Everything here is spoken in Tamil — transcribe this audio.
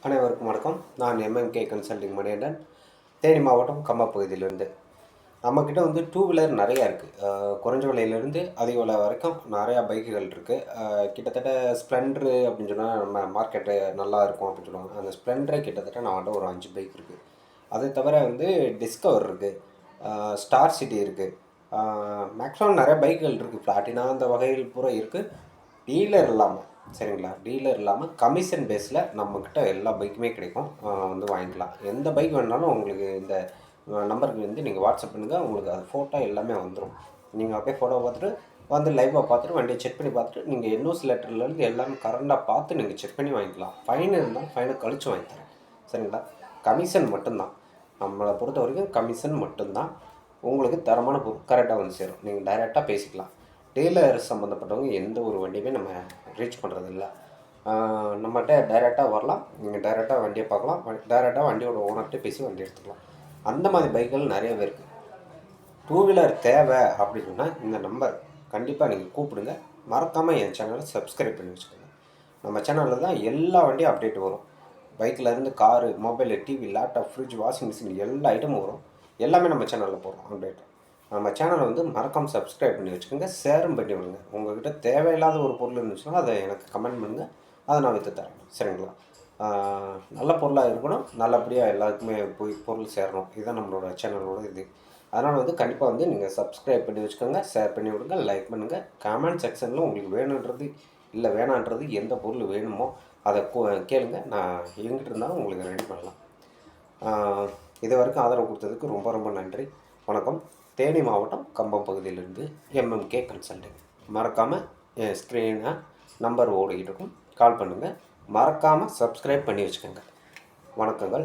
அனைவருக்கும் வணக்கம். நான் எம்எம்கே கன்சல்டிங் மணிகண்டன், தேனி மாவட்டம் கம்பம் பகுதியிலிருந்து. நம்மக்கிட்ட வந்து டூ வீலர் நிறையா இருக்குது. குறைஞ்ச விலையிலேருந்து அதிக விலை வரைக்கும் நிறையா பைக்குகள் இருக்குது. கிட்டத்தட்ட ஸ்ப்ளெண்டரு அப்படின்னு சொன்னால் நம்ம மார்க்கெட்டு நல்லா இருக்கும் அப்படின்னு சொல்லுவாங்க. அந்த ஸ்ப்ளெண்டரே கிட்டத்தட்ட நம்மகிட்ட ஒரு 5 பைக் இருக்குது. அதை தவிர வந்து டிஸ்கவர் இருக்குது, ஸ்டார் சிட்டி இருக்குது. மேக்ஸிமம் நிறைய பைக்குகள் இருக்குது. பிளாட்டினா அந்த வகைகள் பூரா இருக்குது. டீலர் இல்லாமல், சரிங்களா, டீலர் இல்லாமல் கமிஷன் பேஸில் நம்மக்கிட்ட எல்லா பைக்குமே கிடைக்கும். வந்து வாங்கிக்கலாம். எந்த பைக் வேணுனாலும் உங்களுக்கு இந்த நம்பருக்கு வந்து நீங்கள் வாட்ஸ்அப் பண்ணுங்கள். உங்களுக்கு அது ஃபோட்டோ எல்லாமே வந்துடும். நீங்கள் அப்படியே ஃபோட்டோ பார்த்துட்டு வந்து லைவாக பார்த்துட்டு வண்டியை செக் பண்ணி பார்த்துட்டு நீங்கள் என்ஓசி லெட்டர்லேருந்து எல்லாமே கரண்டாக பார்த்து நீங்கள் செக் பண்ணி வாங்கிக்கலாம். ஃபைன் இருந்தால் ஃபைனை கழித்து வாங்கி தரேன், சரிங்களா. கமிஷன் மட்டும்தான். நம்மளை பொறுத்த வரைக்கும் கமிஷன் மட்டும்தான். உங்களுக்கு தரமான பொருள் கரெக்டாக வந்து சேரும். நீங்கள் டைரெக்டாக பேசிக்கலாம். டீலர் சம்மந்தப்பட்டவங்க எந்த ஒரு வண்டியுமே நம்ம ரீச் பண்ணுறதில்ல. நம்மகிட்ட டைரெக்டாக வரலாம். நீங்கள் டைரெக்டாக வண்டியை பார்க்கலாம். டைரெக்டாக வண்டியோட ஓனர்கிட்ட பேசி வண்டி எடுத்துக்கலாம். அந்த மாதிரி பைக்குகள் நிறையவே இருக்குது. டூ வீலர் தேவை அப்படின்னா இந்த நம்பர் கண்டிப்பாக நீங்கள் கூப்பிடுங்க. மறக்காமல் என் சேனலை சப்ஸ்கிரைப் பண்ணி வச்சுக்கோங்க. நம்ம சேனலில் தான் எல்லா வண்டியும் அப்டேட் வரும். பைக்கிலேருந்து car, mobile, TV, laptop, fridge, washing machine எல்லா ஐட்டமும் வரும். எல்லாமே நம்ம சேனலில் போடுறோம் அப்டேட். நம்ம சேனலை வந்து மறக்காமல் சப்ஸ்கிரைப் பண்ணி வச்சுக்கோங்க. ஷேரும் பண்ணி விடுங்க. உங்கள்கிட்ட தேவையில்லாத ஒரு பொருள் இருந்துச்சுன்னா அதை எனக்கு கமெண்ட் பண்ணுங்கள். அதை நான் விற்று தரேன், சரிங்களா. நல்ல பொருளாக இருக்கணும், நல்லபடியாக எல்லாருக்குமே போய் பொருள் சேரணும். இதுதான் நம்மளோட சேனலோட இது. அதனால் வந்து கண்டிப்பாக வந்து நீங்கள் சப்ஸ்கிரைப் பண்ணி வச்சுக்கோங்க, ஷேர் பண்ணி விடுங்க, லைக் பண்ணுங்கள். கமெண்ட் செக்ஷனில் உங்களுக்கு வேணுன்றது இல்லை வேணான்றது எந்த பொருள் வேணுமோ அதை கேளுங்க. நான் எங்கிட்ட இருந்தாலும் உங்களுக்கு ரெடி பண்ணலாம். இது வரைக்கும் ஆதரவு கொடுத்ததுக்கு ரொம்ப ரொம்ப நன்றி. வணக்கம். தேனி மாவட்டம் கம்பம் பகுதியிலிருந்து எம்எம்கே கன்சல்டிங். மறக்காமல் என் ஸ்க்ரீனை நம்பர் ஓடிக்கிட்டு இருக்கும், கால் பண்ணுங்கள். மறக்காமல் சப்ஸ்கிரைப் பண்ணி வச்சுக்கோங்க. வணக்கங்கள்.